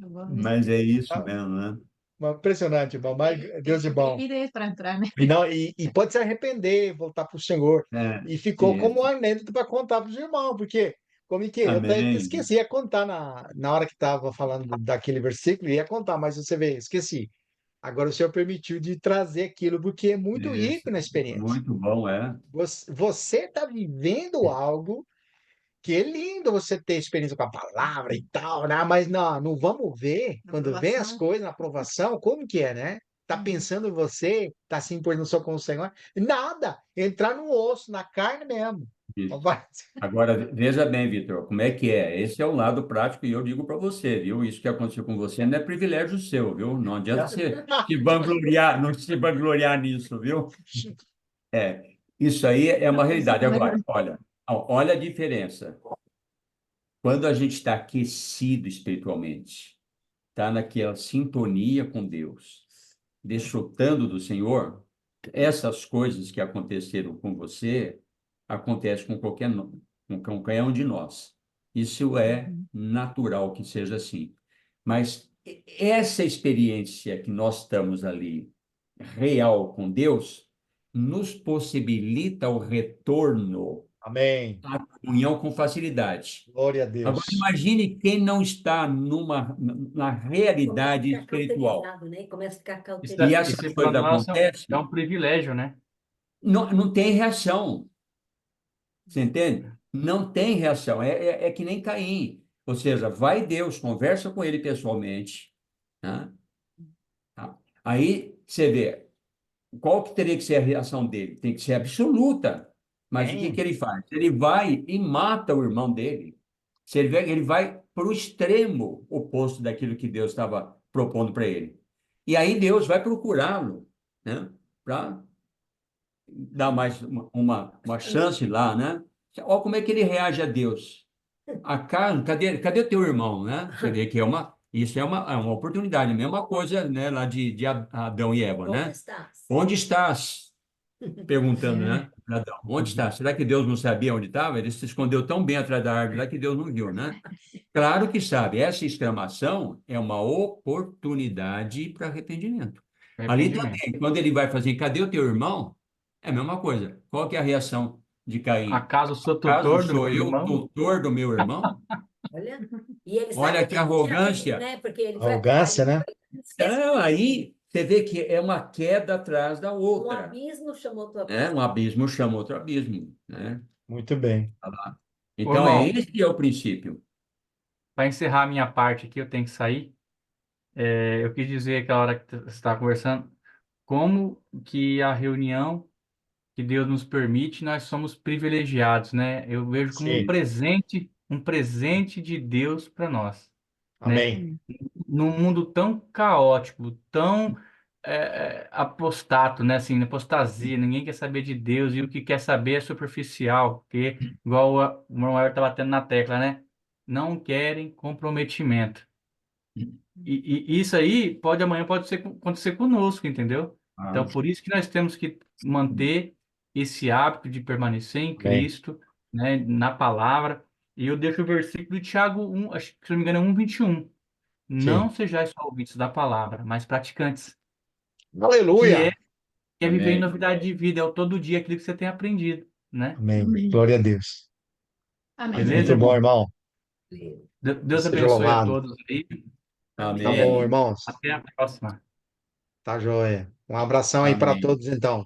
C: Eu vou ver.
A: mas é isso
B: Tava-
A: mesmo, né?
B: Impressionante, irmão. Mas Deus é
C: Tem
B: bom.
C: ideias para entrar, né?
B: E, não, e pode se arrepender, voltar para o Senhor.
A: É,
B: E ficou como um
A: isso.
B: anedota para contar para os irmãos, porque como que eu até
A: Amém.
B: esqueci, ia contar na hora que estava falando daquele versículo, ia contar, mas você vê, esqueci. Agora o Senhor permitiu de trazer aquilo, porque é muito
A: Isso.
B: rico na experiência.
A: Muito bom, é.
B: Você está vivendo algo que é lindo você ter experiência com a palavra e tal, né? Mas não vamos ver
C: Na
B: quando vem as
C: aprovação.
B: coisas na aprovação, como que é, né? Tá
C: Uhum.
B: pensando em você, tá se importando só com o Senhor? Nada, entrar no osso, na carne mesmo.
A: Isso. Agora, veja bem, Vitor, como é que é? Esse é o lado prático e eu digo para você, viu? Isso que aconteceu com você não é privilégio seu, viu? Não adianta você se vangloriar, não se vangloriar nisso, viu? Isso aí é uma
C: Isso
A: realidade.
C: também
A: Agora,
C: não.
A: olha a diferença. Quando a gente está aquecido espiritualmente, está naquela sintonia com Deus, desfrutando do Senhor, essas coisas que aconteceram com você, acontecem com com qualquer um de nós. Isso é natural que seja assim. Mas essa experiência que nós estamos ali, real com Deus, nos possibilita o retorno
B: Amém.
A: à comunhão com facilidade.
B: Glória a
A: Agora,
B: Deus.
A: imagine quem não está na
D: Começa a
A: realidade
D: ficar
A: espiritual.
D: cauterizado, né? Começa a ficar
A: E
D: cauterizado.
A: essa
E: Isso para
A: coisa
E: nós
A: acontece,
E: é um privilégio, né?
A: não tem reação. Você entende? Não tem reação. É que nem Caim. Ou seja, vai Deus, conversa com ele pessoalmente, né? Tá? Aí você vê, qual que teria que ser a reação dele? Tem que ser absoluta. Mas o que que
B: Amém.
A: ele faz? Ele vai e mata o irmão dele. Ele vai para o extremo oposto daquilo que Deus estava propondo para ele. E aí Deus vai procurá-lo, né? Para dar mais uma chance lá, né? Olha como é que ele reage a Deus. Cadê o teu irmão, né? Você vê que isso é uma oportunidade, a mesma coisa, né? Lá de Adão e Eva,
D: Onde
A: né?
D: estás?
A: Onde estás? Perguntando, né? Pra Adão, onde está? Será que Deus não sabia onde estava? Ele se escondeu tão bem atrás da árvore lá que Deus não viu, né? Claro que sabe. Essa exclamação é uma oportunidade para arrependimento. Ali
E: Arrependimento.
A: também, quando ele vai fazer, cadê o teu irmão? É a mesma coisa. Qual que é a reação de Caim?
E: Acaso sou
A: Acaso
E: tutor do
A: sou
E: meu
A: eu
E: irmão?
A: tutor do meu irmão?
D: Olha. E ele sabe
A: Olha
D: que
A: que
D: tem que tirar proveito,
A: arrogância.
D: né? Porque ele vai,
B: Arrogância,
D: aí
B: né?
D: esquece
A: Então, aí você vê que é uma queda atrás da
D: um
A: outra.
D: abismo chamou tua
A: Né? Um abismo chama outro abismo. Né?
B: Muito bem.
E: Ô,
A: Então,
E: irmão,
A: esse é o princípio.
E: para encerrar a minha parte aqui, eu tenho que sair. Eu quis dizer aquela hora que você estava conversando, como que a reunião que Deus nos permite, nós somos privilegiados, né? Eu vejo como
B: Sim.
E: um presente de Deus para nós, né?
B: Amém.
E: Num mundo tão caótico, tão apostato, né? Assim, apostasia, ninguém quer saber de Deus e o que quer saber é superficial, porque, igual o Manuel está batendo na tecla, né? Não querem comprometimento. E isso aí amanhã pode acontecer conosco, entendeu?
A: Ah,
E: Então, por isso que nós temos que manter esse hábito de permanecer em
B: Amém.
E: Cristo, né, na palavra. E eu deixo o versículo de Tiago 1, acho que se não me engano é 1:21. Não
B: Sim.
E: sejais só ouvintes da palavra, mas praticantes, que é,
B: Aleluia.
E: que é viver em
A: amém.
E: novidade de vida, é o todo dia aquilo que você tem aprendido, né?
B: Amém. Glória a Deus.
C: Amém.
E: Beleza,
B: Muito bom,
E: irmão?
B: irmão.
E: Deus
B: Seja
E: abençoe a
B: louvado.
E: todos aí
B: Tá bom,
A: Amém.
E: e
B: irmãos.
E: até a próxima.
B: Tá joia. Um abração aí para
A: Amém.
B: todos, então.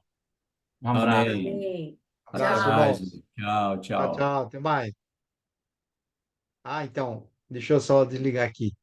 E: Um abraço.
A: Amém.
D: Amém.
A: Até
B: Abraço,
D: Tchau.
A: mais.
B: irmãos.
A: Tchau,
B: Tchau,
A: tchau.
B: tchau. Até mais. Ah, então, deixa eu só desligar aqui.